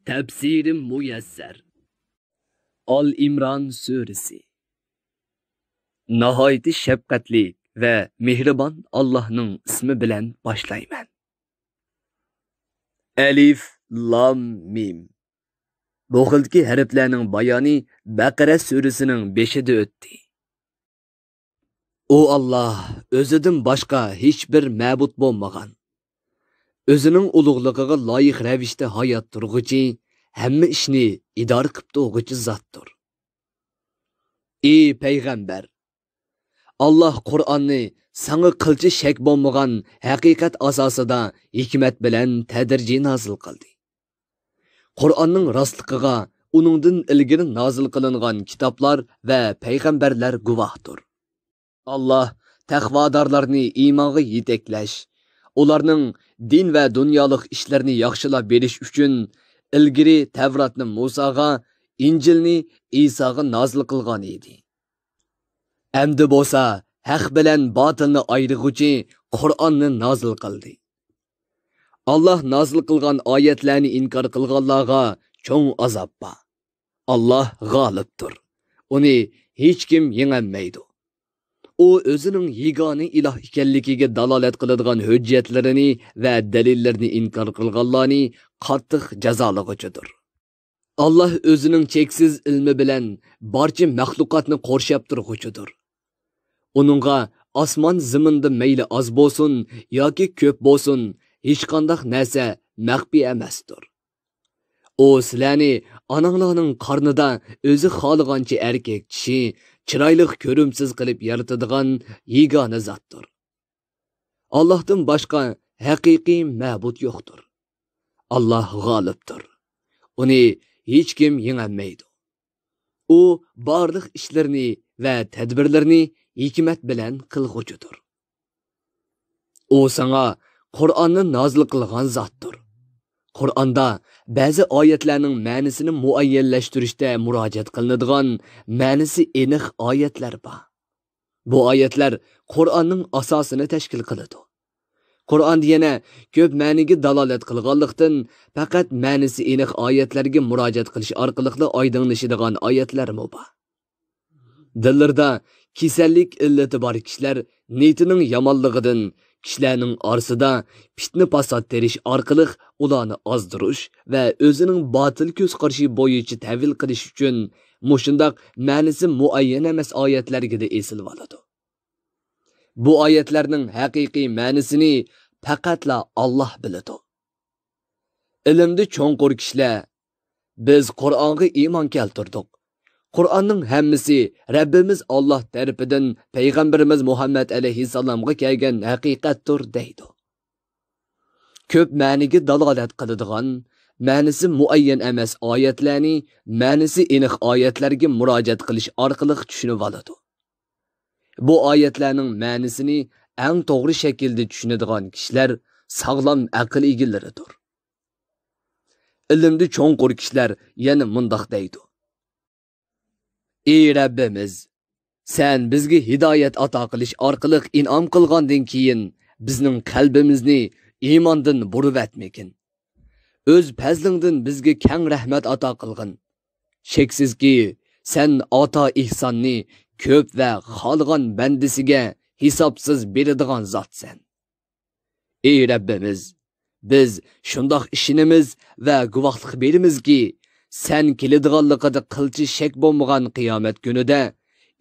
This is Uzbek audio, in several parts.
Tafsiri muyassar. Al-İmran suresi. Nihoyatda shafqatli va mehribon Allohning ismi bilan boshlayman. Alif, lam, mim. Bu xildagi harflarning bayoni Baqara surasining 5-ida o'tdi. O Allah, o'zidan boshqa hech bir ma'bud bo'lmagan. O'zining ulug'ligiga loyiq ravishda hayot turg'uchi, hamma ishni idora qilib turg'uchi zotdir. Ey payg'ambar, Allah Qur'onni sana qilchi shak bo'lmagan haqiqat asosida hikmat bilan tadrijiy nozil qildi. Qur'onning rostligiga uningdan ilgari nozil qilingan kitoblar va payg'ambarlar guvohdir. Allah taqvodorlarni iymonga yetaklash, ularning din va dunyolik ishlarni yaxshilab berish uchun ilgari Tavratni Musoga, Injilni Isoga nozil qilgan edi. Endi bo'lsa haq bilan botilni ayrig'uchi Qur'onni nozil qildi. Allah nozil qilgan oyatlarni inkor qilganlarga cho'ng azob bor. Allah g'olibdir. Uni hech kim yengolmaydi. O o'zining yagona iloh ekanligiga dalolat qiladigan hujjatlarini va dalillarni inkor qilganlarni qattiq jazolag'uchidir. Allah o'zining cheksiz ilmi bilan barcha maxluqotni qo'rshab turg'uchidir. Uningga osmon zaminda mayli oz bo'lsin yoki ko'p bo'lsin, hech qanday narsa maxfiy emasdir. O sizlarni onanglarning qornida o'zi xohlagancha erkak kishi chiroyli ko'rimsiz qilib yaratadigan yagona zotdir. Allohdan boshqa haqiqiy ma'bud yo'qdir. Allah g'olibdir. Uni hech kim yengolmaydi. U barliq ishlarni va tadbirlarni hikmat bilan qilg'uchidir. U sana Qur'onni nozil qilgan zotdir. Qur'onda ba'zi oyatlarning ma'nosini muayyanlashtirishda murojaat qilinadigan ma'nosi aniq oyatlar bor. Bu oyatlar Qur'onning asosini tashkil qiladi. Qur'on yana ko'p ma'niga dalolat qilganlikdan faqat ma'nosi aniq oyatlarga murojaat qilish orqali oydinlashadigan oyatlar bor. Dillarda kasallik illati bor kishilar niyatining yomonligidan kishilarning orasida fitna fasod terish orqali ularni ozdirish va o'zining botil ko'z qarashi bo'yicha tavil qilish uchun mushundoq ma'nosi muayyan emas oyatlarga esilib oladi. Bu oyatlarning haqiqiy ma'nosini faqatla Alloh biladi. Ilmda cho'nqur kishilar biz Qur'onga iymon keltirdik. Qur'onning hammasi Rabbimiz Alloh tarafidan payg'ambarimiz Muhammad alayhisalomga kelgan haqiqatdir deydi. Ko'p ma'niga dalolat qiladigan, ma'nosi muayyan emas oyatlarni ma'nosi aniq oyatlarga murojaat qilish orqali tushunib oladi. Bu oyatlarning ma'nosini eng to'g'ri shaklda tushunadigan kishilar sog'lom aql egalaridir. Ilmda cho'nqur kishilar yana mundoq deydi. Ey Rabbimiz, sen bizga hidoyat ato qilish orqali in'om qilgandan keyin bizning qalbimizni iymondan burib atmakin. O'z fazlingdan bizga keng rahmat ato qilgin. Sheksizki, sen ato ihsonni ko'p va xolg'on bandisiga hisobsiz beradigan zotsan. Ey Rabbimiz, biz shundoq ishonamiz va guvohlik beramizki, sen keladiganligida qilchi shak bo'lmagan qiyomat kunida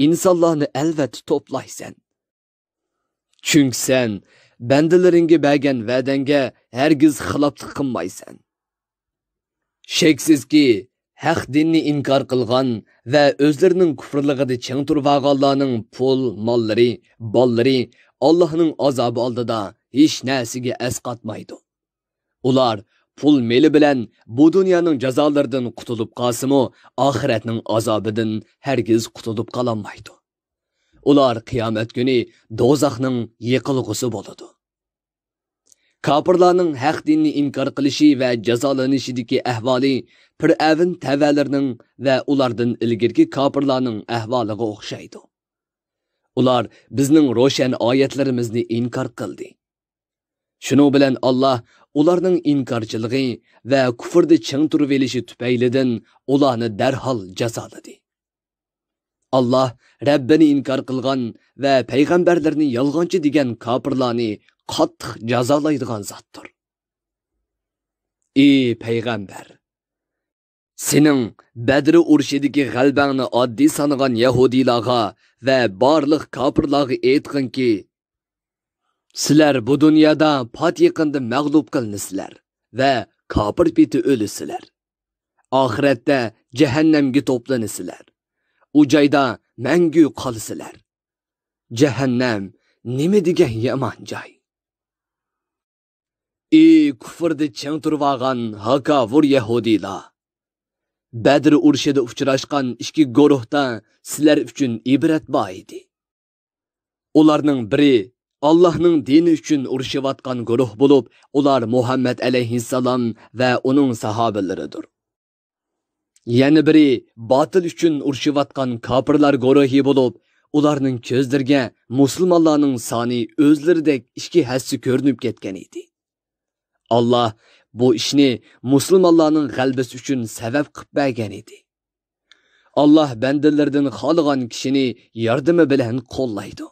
insonlarni albatta to'playsan. Chunki sen bandalaringga bergan va'dangga hargiz xiloflik qilmaysan. Sheksizki, haq dinni inkor qilgan va o'zlarining kufrligida ching turib olganlarning pul, mollari, bollari Allohning azobi oldida hech narsaga asqatmaydi. Ular pul meli bilan bu dunyoning jazolaridan qutulib qolsa-mu, oxiratning azobidan hargiz qutulib qololmaydi. Ular qiyomat kuni do'zaxning yiqilg'usi bo'ladi. Kafirlarning haq dinni inkor qilishi va jazolanishidagi ahvoli Fir'avn tavalarning va ulardan ilgirki kafirlarning ahvoliga o'xshaydi. Ular bizning ro'shan oyatlarimizni inkor qildi. Shuning bilan Allah ularning inkarchiligi va kufrda ching turib elishi tufaylidan ularni darhol jazoladi. Allah Rabbini inkar qilgan va payg'ambarlarni yolg'onchi degan kofirlarni qattiq jazolaydigan zotdir. Ey payg'ambar, sening Badr urushidagi g'albangni oddiy sanagan yahudiylarga va barliq kofirlarga aytqinki, sizlar bu dunyoda pat yaqinda mag'lub qilinsizlar va kofir peti o'lisizlar. Oxiratda jahannamga to'plansizlar. U joyda mangu qolsizlar. Jahannam nima degan yomon joy. Ey kufrda chang turvagan hakavur yahudiylar. Badr urushida uchrashgan ikki guruhda sizlar uchun ibrat bor edi. Ularning biri Allah'ның dini uchun urushivatgan guruh bo'lib, ular Muhammad alayhissalom va uning sahobalaridir. Yana biri batil uchun urushivatgan kofirlar guruhi bo'lib, ularning ko'zlariga musulmonlarning soni o'zlaridek ikki hassi ko'rinib ketgan edi. Allah bu ishni musulmonlarning g'albasi uchun sabab qilib bergan edi. Allah bandalardan xohlagan kishini yordami bilan qo'llaydi.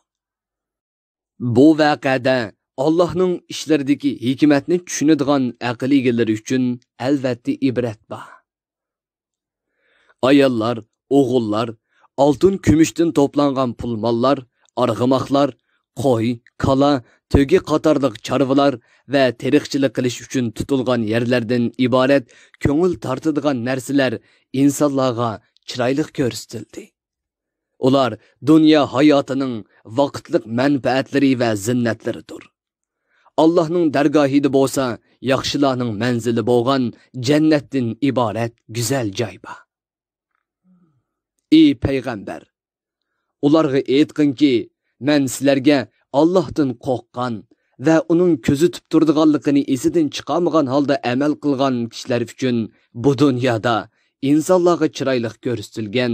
Bu vaqada Allah'ның ishlaridagi hikmatni tushunadigan aql egalari uchun albatta ibrat bor. Ayollar, o'g'illar, oltin kumushdan to'plangan pul mollar, arg'umoqlar, qo'y, kala, to'gi qatorliq chorvalar va teriqchilik qilish uchun tutilgan yerlardan iborat ko'ngil tortadigan narsalar insonlarga chiroyli ko'rsatildi. Ular dünya hayotining vaqtlik manfaatlari va zinnatlaridir. Allah'ның dargohida bo'lsa, yaxshilarning manzili bo'lgan jannatdan iborat go'zal joy bor. Ey payg'ambar, ularga aytqinki, men sizlarga Allohdan qo'rqqan va uning ko'zitib turadiganligini esidan chiqarmagan holda amal qilgan kishilar uchun bu dunyoda insonlarga chiroyli ko'rsatilgan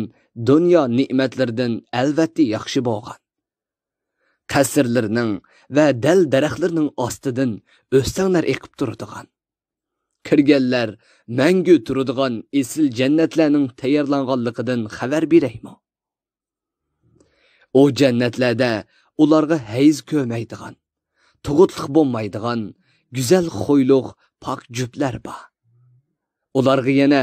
dunyo ne'matlaridan albatta yaxshi bo'lgan. Qasrlarning va dal daraxtlarning ostidan o'stanglar eqib turadigan. Kirganlar mangu turadigan esil jannatlarning tayyorlanganligidan xabar beraymi? O jannatlarda ularga hayz ko'maydigan, tug'utliq bo'lmaydigan, go'zal xo'yliq, pok juplar bor. Ularga yana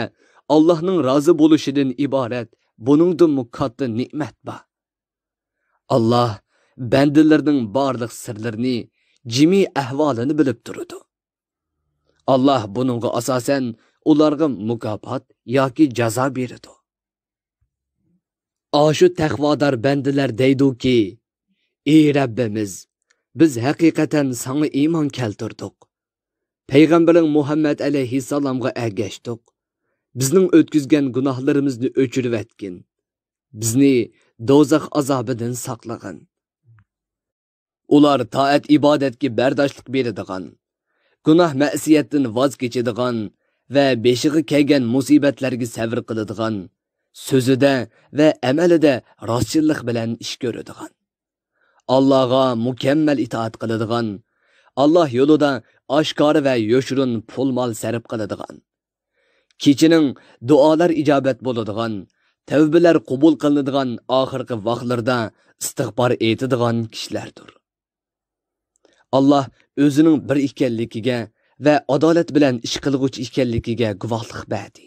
Allah'ның razı bo'lishidan iborat buningdan katta ne'mat bor. Allah bandalarning barliq sirlarini, jimi ahvolini bilib turadi. Allah buningga asosan ularga mukofot yoki jazo beradi. Ashu taqvodor bandalar deydi-ki, ey Rabbimiz, biz haqiqatan sana iymon keltirdik. Payg'ambaring Muhammad alayhissalomga ergashdik. Bizning o'tkizgan gunohlarimizni o'chirib etgin. Bizni do'zax azobidan saqlagin. Ular taat ibodatga bardoshlik beradigan, gunoh ma'siyatdan voz kechadigan va beshiga kelgan musibatlarga sabr qiladigan, so'zida va amalida rostchilik bilan ish ko'radigan, Allohga mukammal itoat qiladigan, Alloh yo'lida oshkora va yo'shirin pul mol sarf qiladigan, kechining duolar ijobat bo'ladigan, tavbalar qabul qilinadigan oxirgi vaqtlarda istig'for etadigan kishilardir. Allah o'zining bir ekanligiga va adolat bilan ish qilguvchi ekanligiga guvohlik berdi.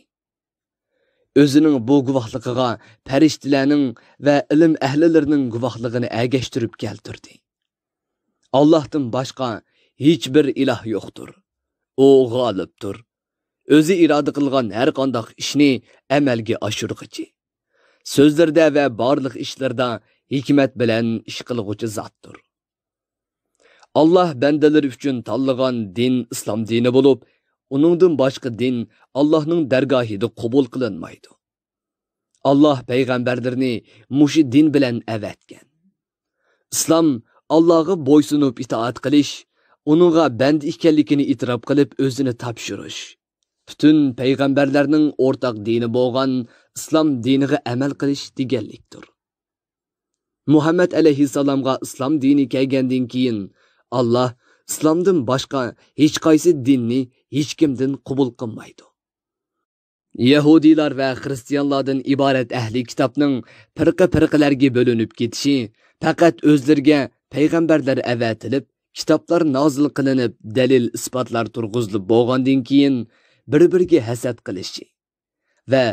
O'zining bu guvohligiga farishtalarning va ilm ahlilarining guvohligini ergashtirib keltirdi. Allohdan boshqa hech bir iloh yo'qdir. U g'olibdir. O'zi iroda qilgan har qanday ishni amalga oshirg'ichi. So'zlarda va barliq ishlarda hikmat bilan ish qilguvchi zotdir. Allah bandalar uchun tanlagan din islom dini bo'lib, uningdan boshqa din Allohning dargohida qabul qilinmaydi. Allah payg'ambarlarni mushi din bilan avatgan. Islom Allohga bo'ysunib itoat qilish, uningga band ekanligini e'tirof qilib o'zini topshirish. Bütün payg'ambarlarning o'rtaq dini bo'lgan islom diniga amal qilish deganlikdir. Muhammad alayhissalomga islom dini kelgandan keyin Allah islomdan boshqa hech qaysi dinni hech kimdan qabul qilmaydi. Yahudiylar va xristianlardan iborat ahli kitobning firqa-firqalarga bo'linib ketishi faqat o'zlariga payg'ambarlar avatilib, kitoblar nozil qilinib, dalil isbotlar turg'izilib bo'lgandan keyin bir-biriga hasad qilishi va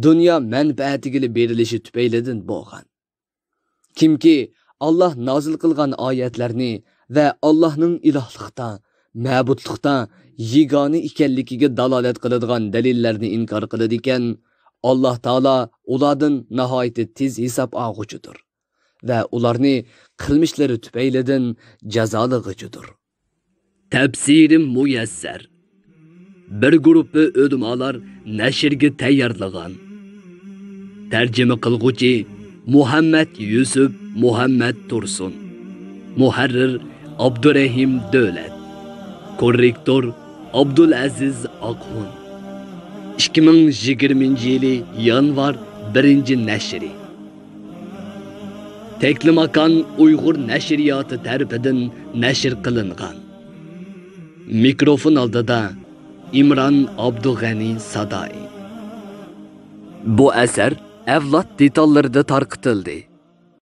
dunyo manfaatiga berilishi tufaylidan bo'lgan. Kimki Allah nozil qilgan oyatlarni va Allohning ilohlikda, ma'budlikda yegona ekanligiga dalolat qiladigan dalillarni inkor qiladi ekan, Alloh taolo ulardan nihoyat tez hisob olguchidir va ularni qilmishlari tufaylidan jazolag'uchidir. Tafsirim muyassar. Bir guruhi ulamolar nashrga tayyorlagan. Tarjima qilguvchi Muhammad Yusuf Muhammad Tursun. Muharrir Abdurrahim Davlat. Korrektor Abdulaziz Aqhun. 2020 yanvar 1-nashri. Teklimakan Uyg'ur nashriyoti tarafidan nashr qilingan. Mikrofon oldida İmran Abdug'ani Sadai. Bu asar avlod detallarida tarqitildi.